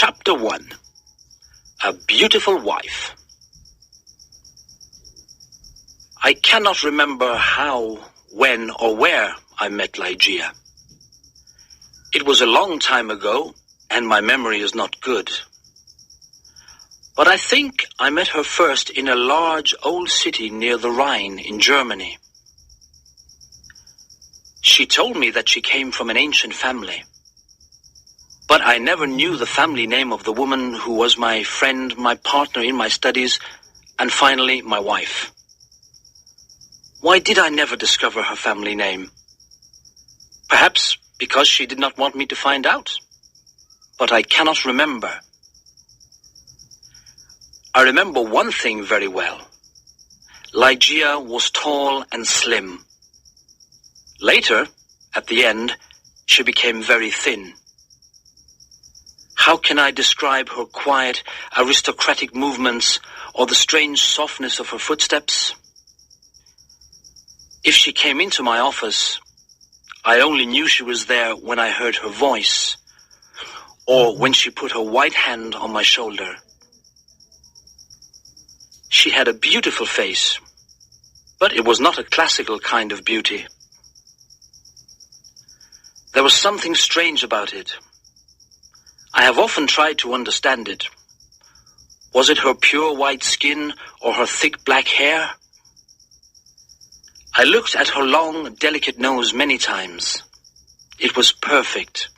Chapter 1. A Beautiful Wife. I cannot remember how, when, or where I met Ligeia. It was a long time ago, and my memory is not good. But I think I met her first in a large old city near the Rhine in Germany. She told me that she came from an ancient family. But I never knew the family name of the woman who was my friend, my partner in my studies, and finally my wife. Why did I never discover her family name? Perhaps because she did not want me to find out. But I cannot remember. I remember one thing very well. Ligeia was tall and slim. Later, at the end, she became very thin. How can I describe her quiet, aristocratic movements or the strange softness of her footsteps? If she came into my office, I only knew she was there when I heard her voice or when she put her white hand on my shoulder. She had a beautiful face, but it was not a classical kind of beauty. There was something strange about it. I have often tried to understand it. Was it her pure white skin or her thick black hair? I looked at her long, delicate nose many times. It was perfect.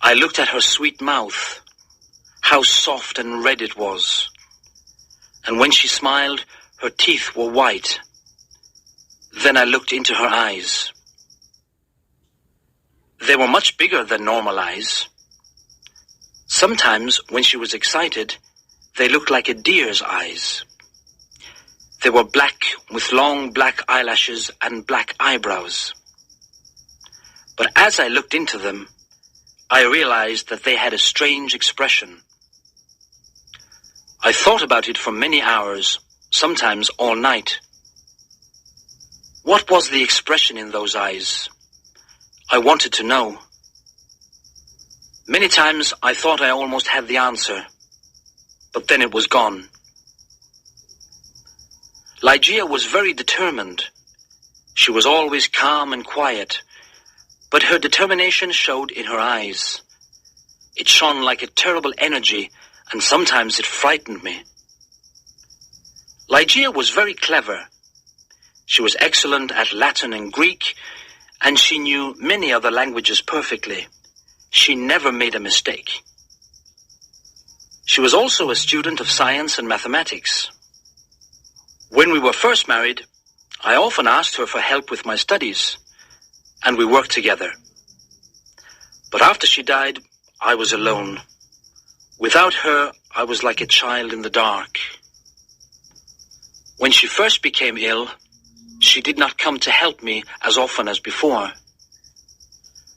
I looked at her sweet mouth, how soft and red it was. And when she smiled, her teeth were white. Then I looked into her eyes. They were much bigger than normal eyes. Sometimes, when she was excited, they looked like a deer's eyes. They were black, with long black eyelashes and black eyebrows. But as I looked into them, I realized that they had a strange expression. I thought about it for many hours, sometimes all night. What was the expression in those eyes? I wanted to know. Many times I thought I almost had the answer, but then it was gone. Ligeia was very determined. She was always calm and quiet, but her determination showed in her eyes. It shone like a terrible energy, and sometimes it frightened me. Ligeia was very clever. She was excellent at Latin and Greek, and she knew many other languages perfectly. She never made a mistake. She was also a student of science and mathematics. When we were first married, I often asked her for help with my studies, and we worked together. But after she died, I was alone. Without her, I was like a child in the dark. When she first became ill, she did not come to help me as often as before.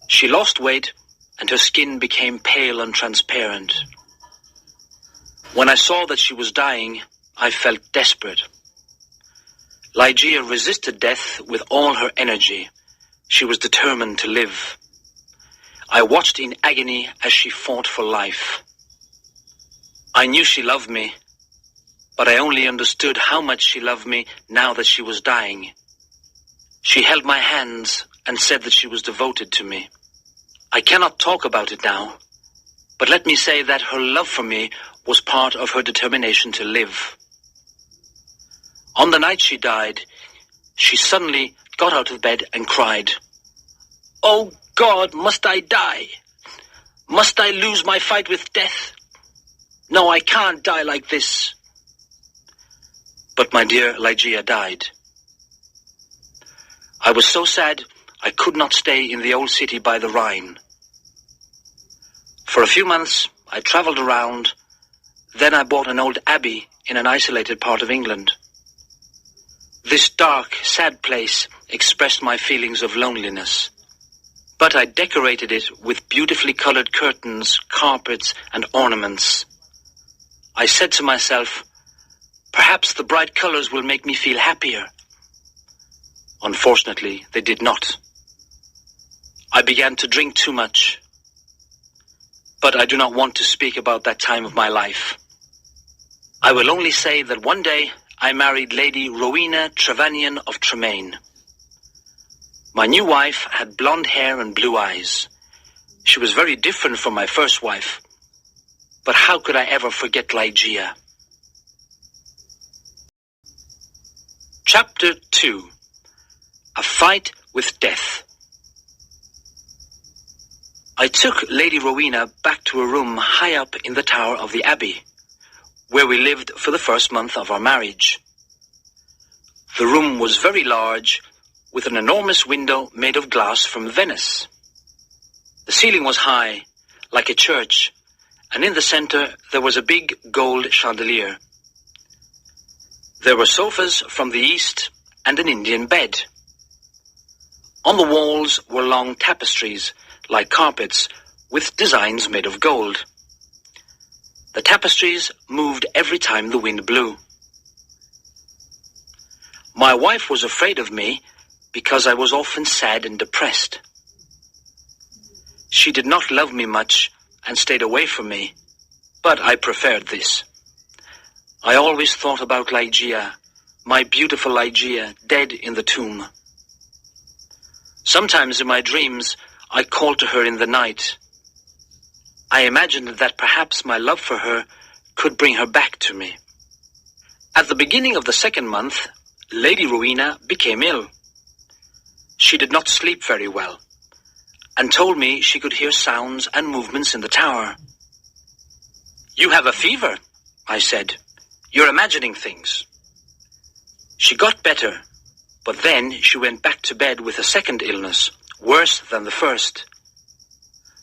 She lost weight, and her skin became pale and transparent. When I saw that she was dying, I felt desperate. Ligeia resisted death with all her energy. She was determined to live. I watched in agony as she fought for life. I knew she loved me, but I only understood how much she loved me now that she was dying. She held my hands and said that she was devoted to me. I cannot talk about it now, but let me say that her love for me was part of her determination to live. On the night she died, she suddenly got out of bed and cried, "Oh God, must I die? Must I lose my fight with death? No, I can't die like this." But my dear Ligeia died. I was so sad I could not stay in the old city by the Rhine. For a few months, I traveled around. Then I bought an old abbey in an isolated part of England. This dark, sad place expressed my feelings of loneliness. But I decorated it with beautifully colored curtains, carpets, and ornaments. I said to myself, perhaps the bright colors will make me feel happier. Unfortunately, they did not. I began to drink too much. But I do not want to speak about that time of my life. I will only say that one day I married Lady Rowena Trevanion of Tremaine. My new wife had blonde hair and blue eyes. She was very different from my first wife. But how could I ever forget Ligeia? Chapter 2. A Fight with Death. I took Lady Rowena back to a room high up in the tower of the Abbey, where we lived for the first month of our marriage. The room was very large, with an enormous window made of glass from Venice. The ceiling was high, like a church, and in the center there was a big gold chandelier. There were sofas from the east and an Indian bed. On the walls were long tapestries, like carpets, with designs made of gold. The tapestries moved every time the wind blew. My wife was afraid of me because I was often sad and depressed. She did not love me much and stayed away from me, but I preferred this. I always thought about Ligeia, my beautiful Ligeia, dead in the tomb. Sometimes in my dreams, I called to her in the night. I imagined that perhaps my love for her could bring her back to me. At the beginning of the second month, Lady Rowena became ill. She did not sleep very well, and told me she could hear sounds and movements in the tower. "You have a fever," I said. "You're imagining things." She got better, but then she went back to bed with a second illness, worse than the first.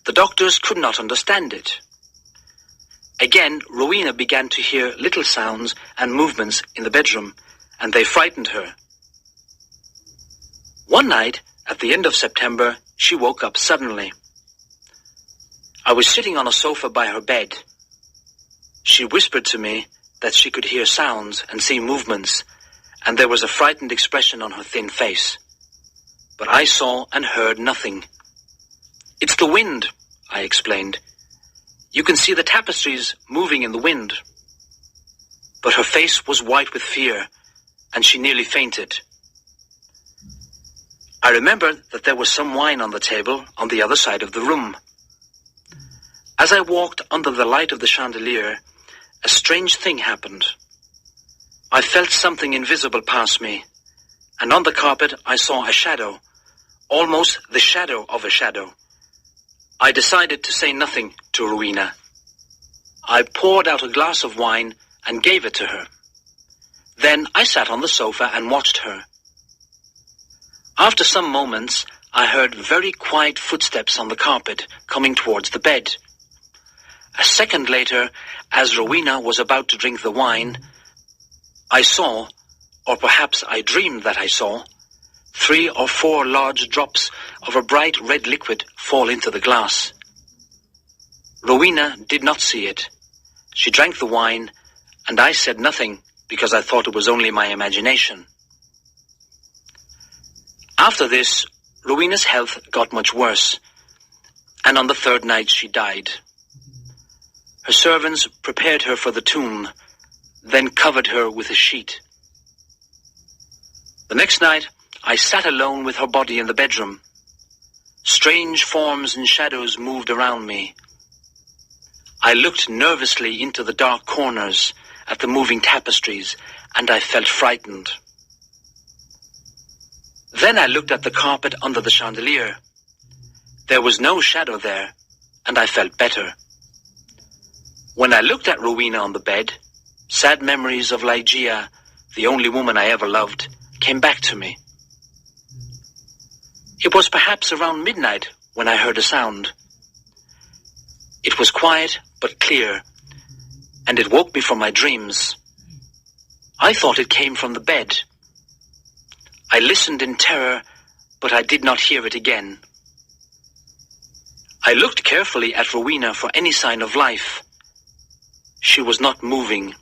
The doctors could not understand it. Again, Rowena began to hear little sounds and movements in the bedroom, and they frightened her. One night, at the end of September, she woke up suddenly. I was sitting on a sofa by her bed. She whispered to me that she could hear sounds and see movements, and there was a frightened expression on her thin face. But I saw and heard nothing. "It's the wind," I explained. "You can see the tapestries moving in the wind." But her face was white with fear, and she nearly fainted. I remembered that there was some wine on the table on the other side of the room. As I walked under the light of the chandelier, a strange thing happened. I felt something invisible pass me, and on the carpet I saw a shadow, almost the shadow of a shadow. I decided to say nothing to Rowena. I poured out a glass of wine and gave it to her. Then I sat on the sofa and watched her. After some moments, I heard very quiet footsteps on the carpet coming towards the bed. A second later, as Rowena was about to drink the wine, I saw, or perhaps I dreamed that I saw, 3 or 4 large drops of a bright red liquid fall into the glass. Rowena did not see it. She drank the wine, and I said nothing because I thought it was only my imagination. After this, Rowena's health got much worse, and on the third night she died. Her servants prepared her for the tomb, then covered her with a sheet. The next night, I sat alone with her body in the bedroom. Strange forms and shadows moved around me. I looked nervously into the dark corners at the moving tapestries, and I felt frightened. Then I looked at the carpet under the chandelier. There was no shadow there, and I felt better. When I looked at Rowena on the bed, sad memories of Ligeia, the only woman I ever loved, came back to me. It was perhaps around midnight when I heard a sound. It was quiet but clear, and it woke me from my dreams. I thought it came from the bed. I listened in terror, but I did not hear it again. I looked carefully at Rowena for any sign of life. She was not moving,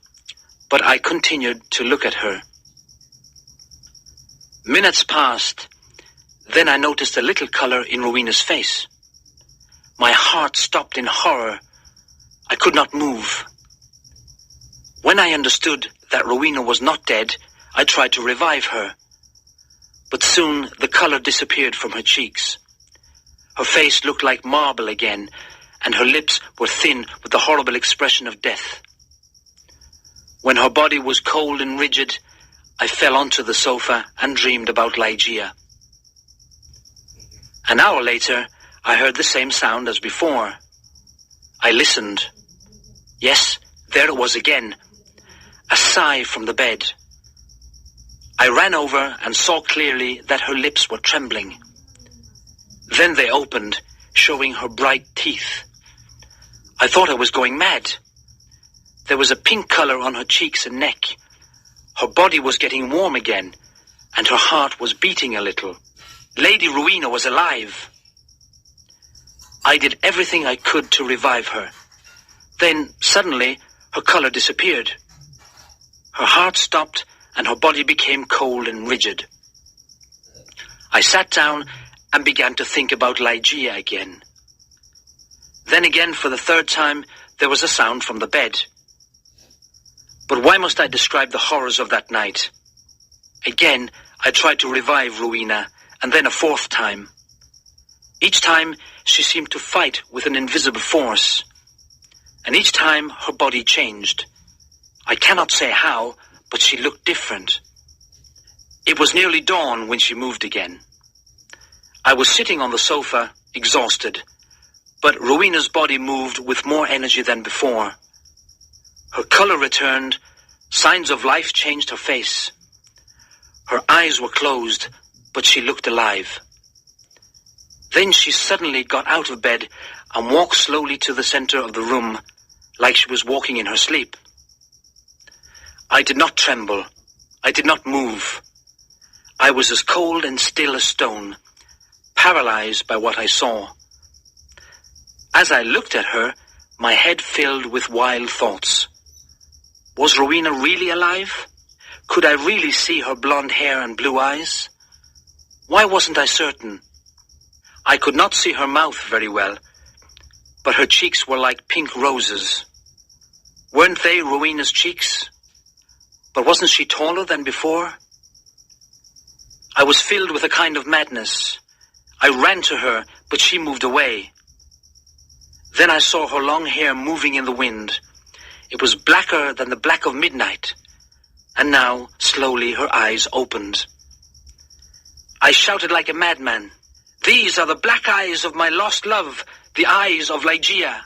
but I continued to look at her. Minutes passed. Then I noticed a little color in Rowena's face. My heart stopped in horror I could not move. When I understood that Rowena was not dead, I tried to revive her. But soon the color disappeared from her cheeks. Her face looked like marble again, and her lips were thin with the horrible expression of death. When her body was cold and rigid, I fell onto the sofa and dreamed about Ligeia. An hour later, I heard the same sound as before. I listened. Yes, there it was again. A sigh from the bed. I ran over and saw clearly that her lips were trembling. Then they opened, showing her bright teeth. I thought I was going mad. There was a pink color on her cheeks and neck. Her body was getting warm again, and her heart was beating a little. Lady Rowena was alive. I did everything I could to revive her. Then, suddenly, her color disappeared. Her heart stopped, and her body became cold and rigid. I sat down and began to think about Ligeia again. Then again, for the third time, there was a sound from the bed. But why must I describe the horrors of that night? Again, I tried to revive Rowena, and then a fourth time. Each time, she seemed to fight with an invisible force. And each time, her body changed. I cannot say how, but she looked different. It was nearly dawn when she moved again. I was sitting on the sofa, exhausted, but Rowena's body moved with more energy than before. Her color returned, signs of life changed her face. Her eyes were closed, but she looked alive. Then she suddenly got out of bed and walked slowly to the center of the room, like she was walking in her sleep. I did not tremble. I did not move. I was as cold and still as stone, paralyzed by what I saw. As I looked at her, my head filled with wild thoughts. Was Rowena really alive? Could I really see her blonde hair and blue eyes? Why wasn't I certain? I could not see her mouth very well, but her cheeks were like pink roses. Weren't they Rowena's cheeks? But wasn't she taller than before? I was filled with a kind of madness. I ran to her, but she moved away. Then I saw her long hair moving in the wind. It was blacker than the black of midnight. And now, slowly, her eyes opened. I shouted like a madman. "These are the black eyes of my lost love, the eyes of Ligeia."